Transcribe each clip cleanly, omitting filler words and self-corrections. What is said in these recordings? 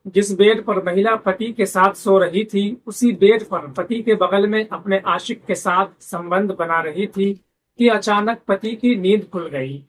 जिस बेड पर महिला पति के साथ सो रही थी, उसी बेड पर पति के बगल में अपने आशिक के साथ संबंध बना रही थी कि अचानक पति की नींद खुल गई।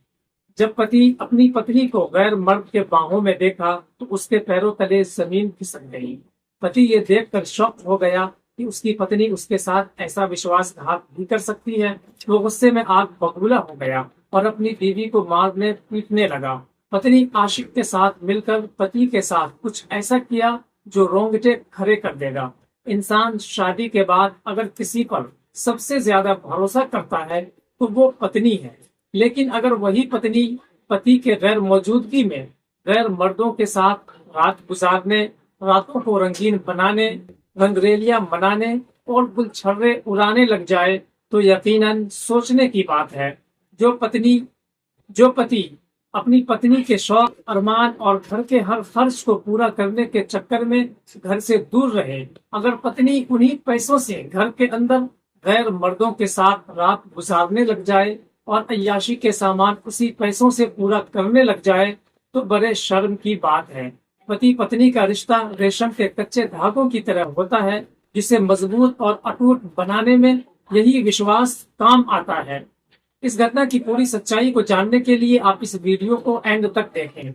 जब पति अपनी पत्नी को गैर मर्द के बाहों में देखा तो उसके पैरों तले जमीन खिसक गई। पति ये देखकर शॉक हो गया कि उसकी पत्नी उसके साथ ऐसा विश्वासघात भी कर सकती है। वो गुस्से में आग बबूला हो गया और अपनी बीवी को मारने पीटने लगा। पत्नी आशिक के साथ मिलकर पति के साथ कुछ ऐसा किया जो रोंगटे खड़े कर देगा। इंसान शादी के बाद अगर किसी पर सबसे ज्यादा भरोसा करता है तो वो पत्नी है, लेकिन अगर वही पत्नी पति के गैर मौजूदगी में गैर मर्दों के साथ रात गुजारने, रातों को रंगीन बनाने, रंगरेलियां मनाने और गुलछर्रे उड़ाने लग जाए तो यकीनन सोचने की बात है। जो पति अपनी पत्नी के शौक, अरमान और घर के हर खर्च को पूरा करने के चक्कर में घर से दूर रहे, अगर पत्नी उन्हीं पैसों से घर के अंदर गैर मर्दों के साथ रात गुजारने लग जाए और अय्याशी के सामान उसी पैसों से पूरा करने लग जाए तो बड़े शर्म की बात है। पति पत्नी का रिश्ता रेशम के कच्चे धागों की तरह होता है, जिसे मजबूत और अटूट बनाने में यही विश्वास काम आता है। इस घटना की पूरी सच्चाई को जानने के लिए आप इस वीडियो को एंड तक देखें।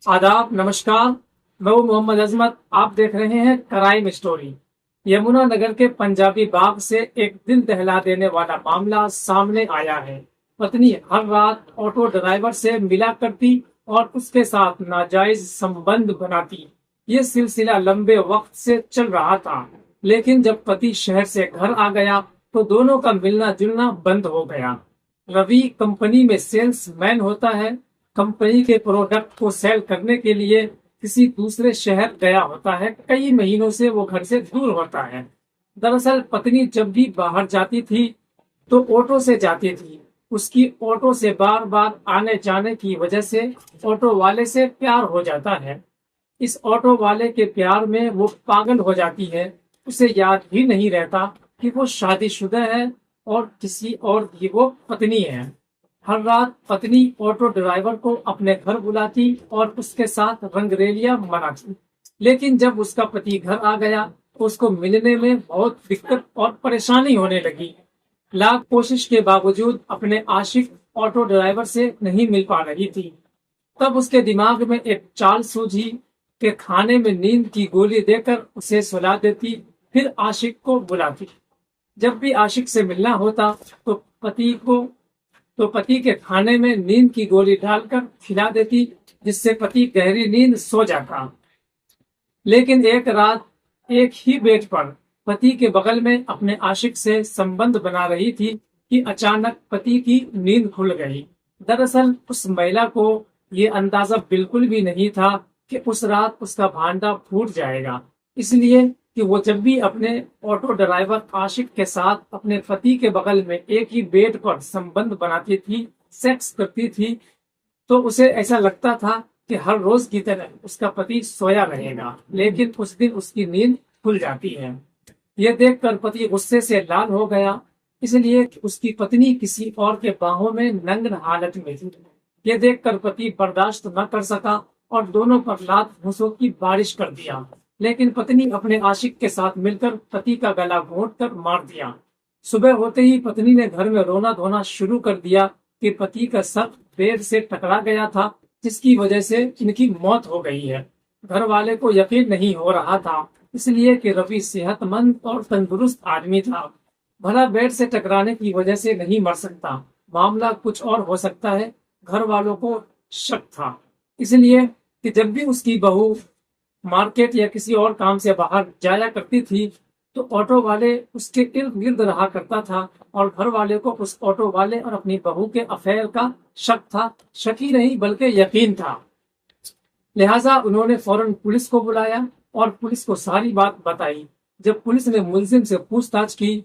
आदाब, नमस्कार, मैं हूं मोहम्मद अजमत। आप देख रहे हैं क्राइम स्टोरी। यमुनानगर के पंजाबी बाग से एक दिल दहला देने वाला मामला सामने आया है। पत्नी हर रात ऑटो ड्राइवर से मिला करती और उसके साथ नाजायज संबंध बनाती। ये सिलसिला लंबे वक्त से चल रहा था, लेकिन जब पति शहर से घर आ गया तो दोनों का मिलना जुलना बंद हो गया। रवि कंपनी में सेल्स मैन होता है। कंपनी के प्रोडक्ट को सेल करने के लिए किसी दूसरे शहर गया होता है। कई महीनों से वो घर से दूर होता है। दरअसल पत्नी जब भी बाहर जाती थी तो ऑटो से जाती थी। उसकी ऑटो से बार बार आने जाने की वजह से ऑटो वाले से प्यार हो जाता है। इस ऑटो वाले के प्यार में वो पागल हो जाती है। उसे याद भी नहीं रहता कि वो शादीशुदा है और किसी और की वो पत्नी है। हर रात पत्नी ऑटो ड्राइवर को अपने घर बुलाती और उसके साथ रंगरेलियां मनाती, लेकिन जब उसका पति घर आ गया तो उसको मिलने में बहुत दिक्कत और परेशानी होने लगी। लाख कोशिश के बावजूद अपने आशिक ऑटो ड्राइवर से नहीं मिल पा रही थी। तब उसके दिमाग में एक चाल सूझी कि खाने में नींद की गोली देकर उसे सुला देती, फिर आशिक को बुलाती। जब भी आशिक से मिलना होता तो पति के खाने में नींद की गोली डालकर खिला देती, जिससे पति गहरी नींद सो जाता। लेकिन एक रात एक ही बेड पर पति के बगल में अपने आशिक से संबंध बना रही थी कि अचानक पति की नींद खुल गई। दरअसल उस महिला को ये अंदाजा बिल्कुल भी नहीं था कि उस रात उसका भांडा फूट जाएगा, इसलिए कि वो जब भी अपने ऑटो ड्राइवर आशिक के साथ अपने पति के बगल में एक ही बेड पर संबंध बनाती थी, सेक्स करती थी, तो उसे ऐसा लगता था कि हर रोज की तरह उसका पति सोया रहेगा, लेकिन उस दिन उसकी नींद खुल जाती है। यह देखकर पति गुस्से से लाल हो गया, इसलिए कि उसकी पत्नी किसी और के बाहों में नग्न हालत में थी। यह देखकर पति बर्दाश्त न कर सका और दोनों पर लात घूंसों की बारिश कर दिया, लेकिन पत्नी अपने आशिक के साथ मिलकर पति का गला घोंटकर मार दिया। सुबह होते ही पत्नी ने घर में रोना धोना शुरू कर दिया कि पति का सर बेड से टकरा गया था, जिसकी वजह से इनकी मौत हो गई है। घर वाले को यकीन नहीं हो रहा था, इसलिए कि रवि सेहतमंद और तंदुरुस्त आदमी था। भला बेड से टकराने की वजह से नहीं मर सकता, मामला कुछ और हो सकता है। घर वालों को शक था, इसलिए कि जब भी उसकी बहू मार्केट या किसी और काम से बाहर जाया करती थी तो ऑटो वाले उसके इर्द गिर्द रहा करता था और घर वाले को उस ऑटो वाले और अपनी बहू के अफेयर का शक था। शक ही नहीं बल्कि यकीन था। लिहाजा उन्होंने फौरन पुलिस को बुलाया और पुलिस को सारी बात बताई। जब पुलिस ने मुलजिम से पूछताछ की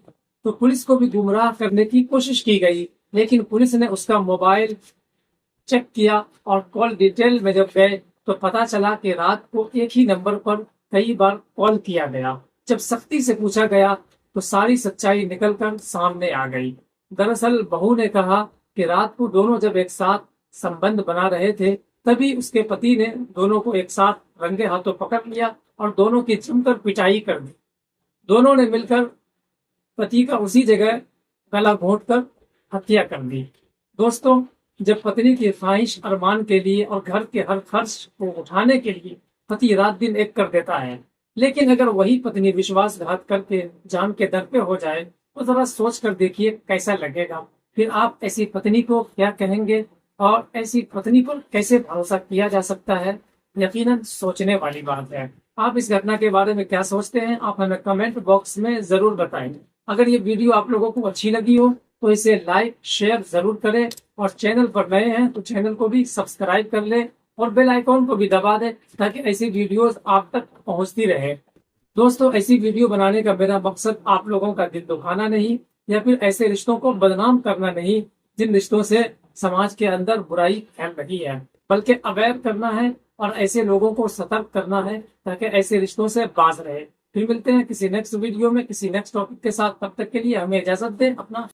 तो पुलिस को भी गुमराह करने की कोशिश की गई, लेकिन पुलिस ने उसका मोबाइल चेक किया और कॉल डिटेल में जब गए तो पता चला कि रात को एक ही नंबर पर कई बार कॉल किया गया। जब सख्ती से पूछा गया तो सारी सच्चाई निकलकर सामने आ गई। दरअसल बहू ने कहा कि रात को दोनों जब एक साथ संबंध बना रहे थे तभी उसके पति ने दोनों को एक साथ रंगे हाथों पकड़ लिया और दोनों की जमकर पिटाई कर दी। दोनों ने मिलकर पति का उसी जगह गला घोंटकर हत्या कर दी। दोस्तों, जब पत्नी की ख्वाहिश अरमान के लिए और घर के हर खर्च को उठाने के लिए पति रात दिन एक कर देता है, लेकिन अगर वही पत्नी विश्वासघात करके जान के दर पे हो जाए तो जरा सोच कर देखिए कैसा लगेगा। फिर आप ऐसी पत्नी को क्या कहेंगे और ऐसी पत्नी पर कैसे भरोसा किया जा सकता है? यकीनन सोचने वाली बात है। आप इस घटना के बारे में क्या सोचते हैं, आप हमें कमेंट बॉक्स में जरूर बताएं। अगर ये वीडियो आप लोगों को अच्छी लगी हो तो इसे लाइक शेयर जरूर करें और चैनल पर नए हैं तो चैनल को भी सब्सक्राइब कर लें और बेल आइकॉन को भी दबा दें ताकि ऐसी वीडियोस आप तक पहुंचती रहे। दोस्तों, ऐसी वीडियो बनाने का मेरा मकसद आप लोगों का दिल दुखाना नहीं या फिर ऐसे रिश्तों को बदनाम करना नहीं जिन रिश्तों से समाज के अंदर बुराई फैल रही है, बल्कि अवेयर करना है और ऐसे लोगों को सतर्क करना है ताकि ऐसे रिश्तों से बाज रहे। फिर मिलते हैं किसी नेक्स्ट वीडियो में किसी नेक्स्ट टॉपिक के साथ। तब तक के लिए हमें इजाजत दें। अपना